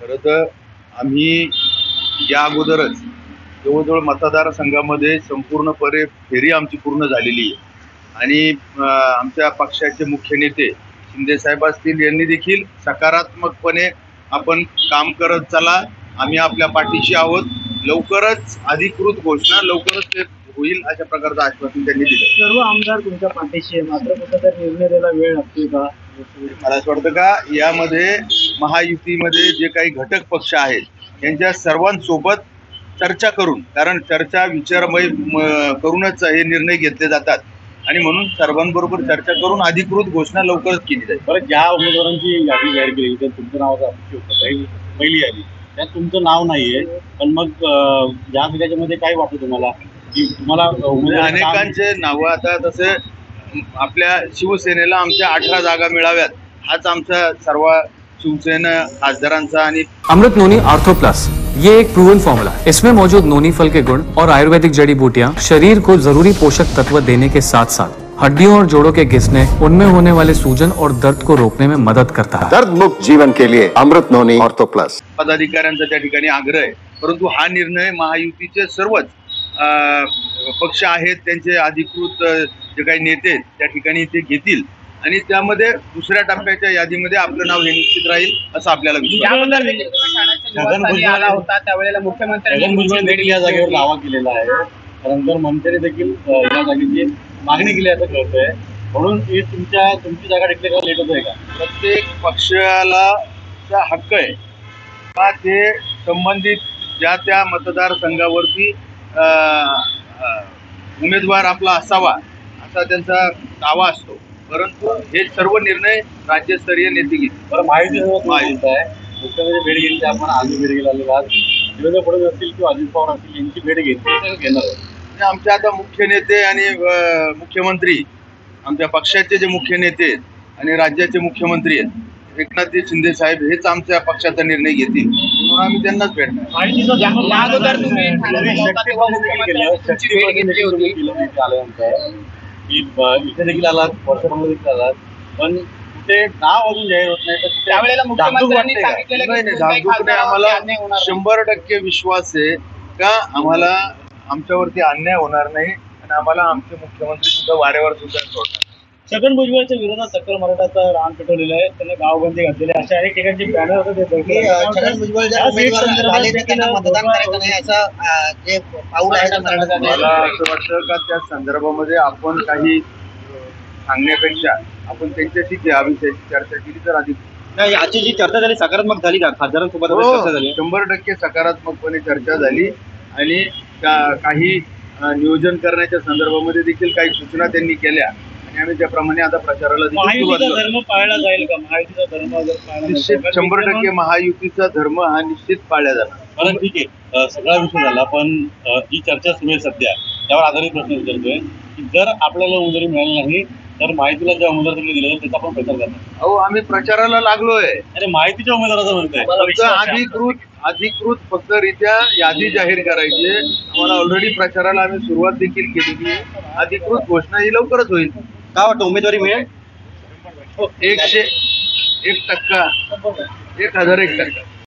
खरं तर आम्ही या अगोदरच जवळजवळ मतदारसंघामध्ये संपूर्णपणे फेरी आमची पूर्ण झालेली आहे आणि आमच्या पक्षाचे मुख्य नेते शिंदे साहेब असतील यांनी देखील सकारात्मकपणे आपण काम करत चला, आम्ही आपल्या पाठीशी आहोत, लवकरच अधिकृत घोषणा लवकरच ते होईल अशा प्रकारचं आश्वासन त्यांनी दिलं. सर्व आमदार तुमच्या पाठीशी आहे, मात्र कुठेतरी निर्णय द्यायला वेळ लागतोय का? मला असं वाटतं का यामध्ये महायुतीमध्ये जे काही घटक पक्ष आहेत यांच्या सर्वांसोबत चर्चा करून, कारण चर्चा विचारमय करूनच हे निर्णय घेतले जातात आणि म्हणून सर्वांबरोबर चर्चा करून अधिकृत घोषणा लवकरच केली जाईल. बरं, ज्या उमेदवारांची यादी जाहीर केली तर तुमचं नाव पहिली यादी त्यात तुमचं नाव नाहीये, पण मग त्याच्यामध्ये काय वाटतं तुम्हाला की तुम्हाला अनेकांचे नावं आता तसे आपल्या शिवसेनेला आमच्या 18 जागा मिळाव्यात हाच आमचा सर्व शिवसेना खासदारांचा आणि अमृत नोनी आर्थो प्लस ये एक प्रूवन फॉर्मूला है। इसमें मौजूद नोनी फल के गुण और आयुर्वेदिक जड़ी बूटियां शरीर को जरूरी पोषक तत्व देने के साथ साथ हड्डियों और जोड़ों के घिसने, उनमें होने वाले सूजन और दर्द को रोकने में मदद करता है। दर्द मुक्त जीवन के लिए अमृत नोनी आर्थो प्लस। पदाधिकाऱ्यांचा त्या ठिकाणी आग्रह आहे, परंतु हा निर्णय महायुतीचे सर्वच पक्ष आहेत त्यांचे अधिकृत जे काही नेते त्या ठिकाणी ते घेतील आणि त्यामध्ये दुसऱ्या टप्प्याच्या यादीमध्ये आपलं नाव हे निश्चित राहील असं आपल्याला आला होता. त्यावेळेला मुख्यमंत्र्यांनी या जागेवर दावा केलेला आहे, त्यानंतर मंत्र्यांनी देखील या जागेची मागणी केली असं कळतंय, म्हणून हे तुमची जागा डिक्लेअर लेट होत आहे का? प्रत्येक पक्षाला हक्क आहे का ते संबंधित ज्या त्या मतदारसंघावरती उमेदवार आपला असावा असा त्यांचा दावा असतो, परंतु हे सर्व निर्णय राज्यस्तरीय नेते घेतील. बरं, माहिती आहे मुख्यमंत्री भेट घेतली, आपण आधी भेट गेलेला देवेंद्र फडणवीस असतील किंवा अजित पवार असतील यांची भेट घेतली घेणार. आमचे आता मुख्य नेते आणि मुख्यमंत्री आमच्या पक्षाचे जे मुख्य नेते आहेत आणि राज्याचे मुख्यमंत्री आहेत एकनाथ शिंदे साहेब हेच आमच्या पक्षाचा निर्णय घेतील, म्हणून आम्ही त्यांनाच भेटणार. इथे देखील आलात, वर्षभर देखील आलात, पण ते नाव अजून जाहीर होत नाही, तर त्यावेळेला आम्हाला 100% विश्वास आहे का आम्हाला आमच्यावरती अन्याय होणार नाही आणि आम्हाला आमचे मुख्यमंत्री सुद्धा वारेवर सुद्धा सोडणार. छगन भुजबळच्या विरोधात सकल मराठाचा रान पेटवलेला आहे, त्यांना गावबंदी घातलेली अशा अनेक ठिकाणचे बॅनर होते. छगन भुजबळ मतदान करायचं नाही असं जे पाऊल आहे मला असं वाटतं का त्या संदर्भामध्ये आपण काही सांगण्यापेक्षा आपण त्यांच्याशी या विषयाची चर्चा केली तर अधिक. नाही, आजची जी चर्चा झाली सकारात्मक झाली का? खासदारांसोबत चर्चा झाली? 100% सकारात्मकपणे चर्चा झाली आणि काही नियोजन करण्याच्या संदर्भामध्ये देखील काही सूचना त्यांनी केल्या आणि आम्ही त्याप्रमाणे आता प्रचाराला धर्म पाळला जाईल का? महायुतीचा धर्म निश्चित 100% महायुतीचा धर्म हा निश्चित पाळला जाणार. बरं, ठीक आहे, सगळा विषय झाला, पण जी चर्चा सुरू आहे सध्या त्यावर आधारित प्रश्न विचारतोय की जर आपल्याला उमेदवारी मिळाली नाही तर माहितीला ज्या उमेदवार तुम्ही दिलं त्याचा आपण प्रचार करणार. अहो, आम्ही प्रचाराला लागलोय. अरे, माहितीच्या उमेदवाराचा म्हणतोय अधिकृत फक्त रित्या यादी जाहीर करायची. आम्हाला ऑलरेडी प्रचाराला आम्ही सुरुवात देखील केलेली आहे. अधिकृत घोषणा ही लवकरच होईल. काय वाटतं, उमेदवारी मिळेल? 101%, 1001%.